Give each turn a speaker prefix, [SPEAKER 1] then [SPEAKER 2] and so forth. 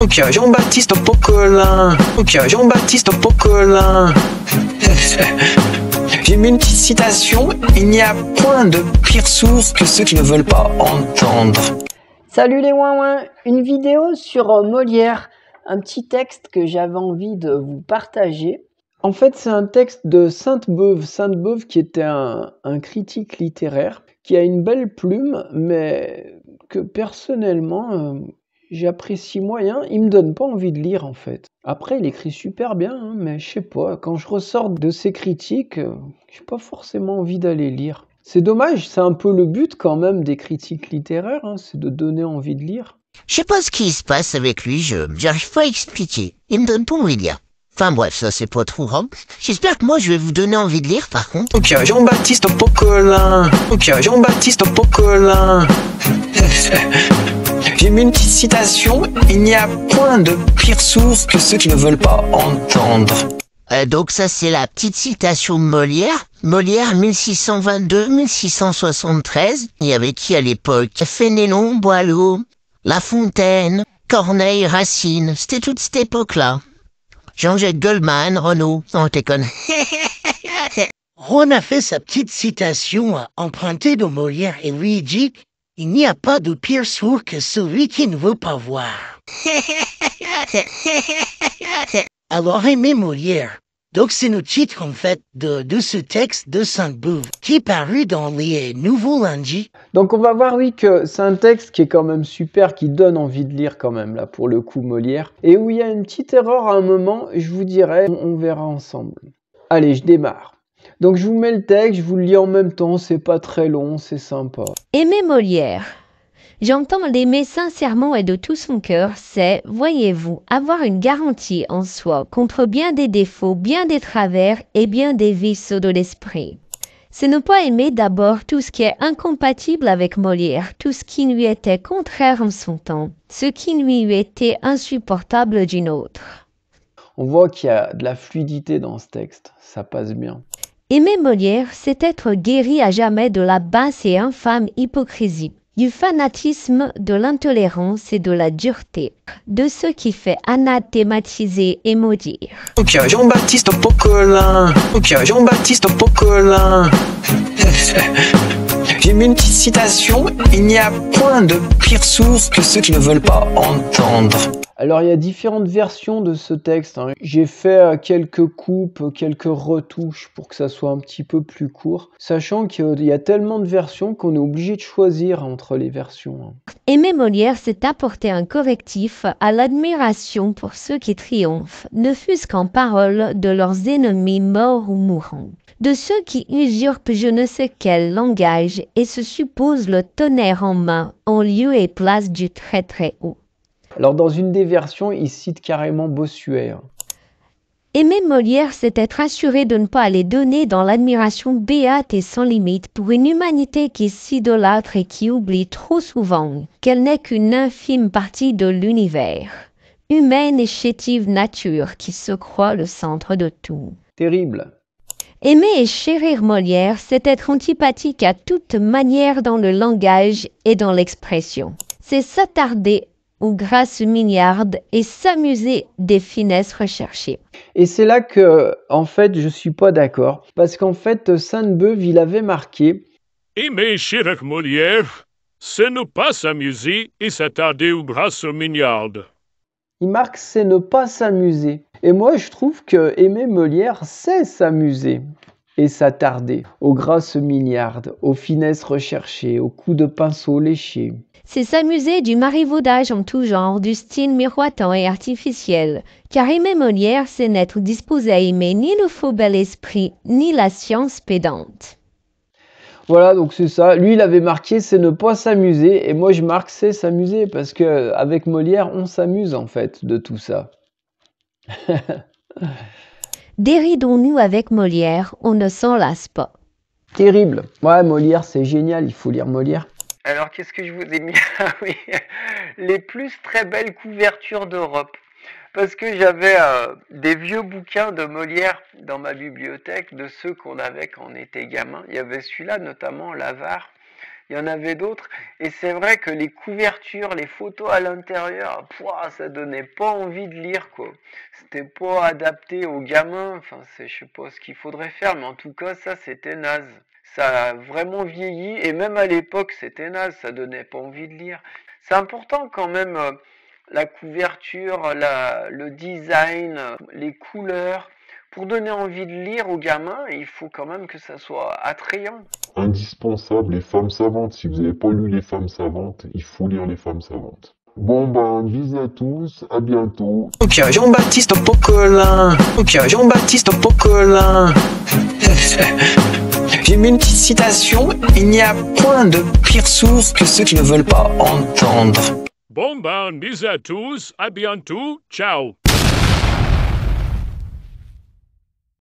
[SPEAKER 1] Ok, Jean-Baptiste Poquelin. Ok, Jean-Baptiste Poquelin. J'ai mis une petite citation. Il n'y a point de pire sourd que ceux qui ne veulent pas entendre.
[SPEAKER 2] Salut les ouin-ouin, une vidéo sur Molière, un petit texte que j'avais envie de vous partager. En fait, c'est un texte de Sainte-Beuve. Sainte-Beuve qui était un critique littéraire, qui a une belle plume, mais que personnellement, j'apprécie moyen. Il me donne pas envie de lire en fait. Après, il écrit super bien, hein, mais je sais pas, quand je ressors de ses critiques, j'ai pas forcément envie d'aller lire. C'est dommage, c'est un peu le but quand même des critiques littéraires, hein, c'est de donner envie de lire.
[SPEAKER 3] Je sais pas ce qui se passe avec lui, j'arrive pas à expliquer. Il me donne pas envie de lire. Enfin bref, ça c'est pas trop grave. J'espère que moi je vais vous donner envie de lire par contre.
[SPEAKER 1] Ok, Jean-Baptiste Poquelin. Ok, Jean-Baptiste Poquelin. J'ai mis une petite citation. Il n'y a point de pire sourd que ceux qui ne veulent pas entendre.
[SPEAKER 3] Donc ça c'est la petite citation de Molière. Molière 1622-1673. Il y avait qui à l'époque? Fénélon, Boileau, La Fontaine, Corneille, Racine. C'était toute cette époque-là. Jean-Jacques Goldman, Renaud, non, t'es conne.
[SPEAKER 4] Ron a fait sa petite citation empruntée de Molière et lui dit « Il n'y a pas de pire sourd que celui qui ne veut pas voir. » Alors aimez Molière. Donc c'est le titre en fait de ce texte de Sainte-Beuve qui est paru dans les Nouveaux Lundis.
[SPEAKER 2] Donc on va voir, oui, que c'est un texte qui est quand même super, qui donne envie de lire quand même, là, pour le coup, Molière. Et où il y a une petite erreur à un moment, je vous dirai, on verra ensemble. Allez, je démarre. Donc je vous mets le texte, je vous le lis en même temps, c'est pas très long, c'est sympa.
[SPEAKER 5] Aimer Molière. J'entends l'aimer sincèrement et de tout son cœur, c'est, voyez-vous, avoir une garantie en soi contre bien des défauts, bien des travers et bien des vices de l'esprit. C'est ne pas aimer d'abord tout ce qui est incompatible avec Molière, tout ce qui lui était contraire en son temps, ce qui lui était insupportable d'une autre.
[SPEAKER 2] On voit qu'il y a de la fluidité dans ce texte, ça passe bien.
[SPEAKER 5] Aimer Molière, c'est être guéri à jamais de la basse et infâme hypocrisie, du fanatisme, de l'intolérance et de la dureté, de ce qui fait anathématiser et maudire.
[SPEAKER 1] Ok, Jean-Baptiste Poquelin. Ok, Jean-Baptiste Poquelin. J'ai mis une petite citation. Il n'y a point de pire sourd que ceux qui ne veulent pas entendre.
[SPEAKER 2] Alors il y a différentes versions de ce texte, hein. J'ai fait quelques coupes, quelques retouches pour que ça soit un petit peu plus court, sachant qu'il y a tellement de versions qu'on est obligé de choisir entre les versions, hein.
[SPEAKER 5] Aimer Molière, c'est apporter un correctif à l'admiration pour ceux qui triomphent, ne fût-ce qu'en parole de leurs ennemis morts ou mourants, de ceux qui usurpent je ne sais quel langage et se supposent le tonnerre en main en lieu et place du très très haut.
[SPEAKER 2] Alors dans une des versions, il cite carrément Bossuet, hein.
[SPEAKER 5] Aimer Molière, c'est être assuré de ne pas aller donner dans l'admiration béate et sans limite pour une humanité qui s'idolâtre et qui oublie trop souvent qu'elle n'est qu'une infime partie de l'univers. Humaine et chétive nature qui se croit le centre de tout.
[SPEAKER 2] Terrible.
[SPEAKER 5] Aimer et chérir Molière, c'est être antipathique à toute manière dans le langage et dans l'expression. C'est s'attarder aux grâces mignardes et s'amuser des finesses recherchées.
[SPEAKER 2] Et c'est là que, en fait, je suis pas d'accord, parce qu'en fait, Sainte-Beuve, il avait marqué
[SPEAKER 6] Aimer chérir Molière, c'est ne pas s'amuser et s'attarder aux grâces mignardes.
[SPEAKER 2] il marque c'est ne pas s'amuser. Et moi, je trouve que aimer Molière, c'est s'amuser et s'attarder aux grâces mignardes, aux finesses recherchées, aux coups de pinceau léchés.
[SPEAKER 5] C'est s'amuser du marivaudage en tout genre, du style miroitant et artificiel. Car aimer Molière, c'est n'être disposé à aimer ni le faux bel esprit, ni la science pédante.
[SPEAKER 2] Voilà, donc c'est ça. Lui, il avait marqué c'est ne pas s'amuser, et moi je marque c'est s'amuser, parce que avec Molière, on s'amuse en fait de tout ça.
[SPEAKER 5] Déridons-nous avec Molière, on ne s'en lasse pas.
[SPEAKER 2] Terrible. Ouais, Molière, c'est génial, il faut lire Molière.
[SPEAKER 7] Alors, qu'est-ce que je vous ai mis? Ah oui, les plus très belles couvertures d'Europe. Parce que j'avais des vieux bouquins de Molière dans ma bibliothèque, de ceux qu'on avait quand on était gamin. Il y avait celui-là, notamment l'Avare, il y en avait d'autres. Et c'est vrai que les couvertures, les photos à l'intérieur, pouah, ça donnait pas envie de lire, quoi. C'était pas adapté aux gamins. Enfin, je sais pas ce qu'il faudrait faire, mais en tout cas, ça, c'était naze. Ça a vraiment vieilli, et même à l'époque, c'était naze, ça donnait pas envie de lire. C'est important quand même, la couverture, le design, les couleurs. Pour donner envie de lire aux gamins, il faut quand même que ça soit attrayant.
[SPEAKER 8] Indispensable, les femmes savantes. Si vous n'avez pas lu les femmes savantes, il faut lire les femmes savantes. Bon ben, bisous à tous, à bientôt.
[SPEAKER 1] Ok, Jean-Baptiste Poquelin. Ok, Jean-Baptiste Poquelin. J'ai mis une petite citation. Il n'y a point de pire sourd que ceux qui ne veulent pas entendre.
[SPEAKER 6] Bon ben, bisous à tous, à bientôt, ciao.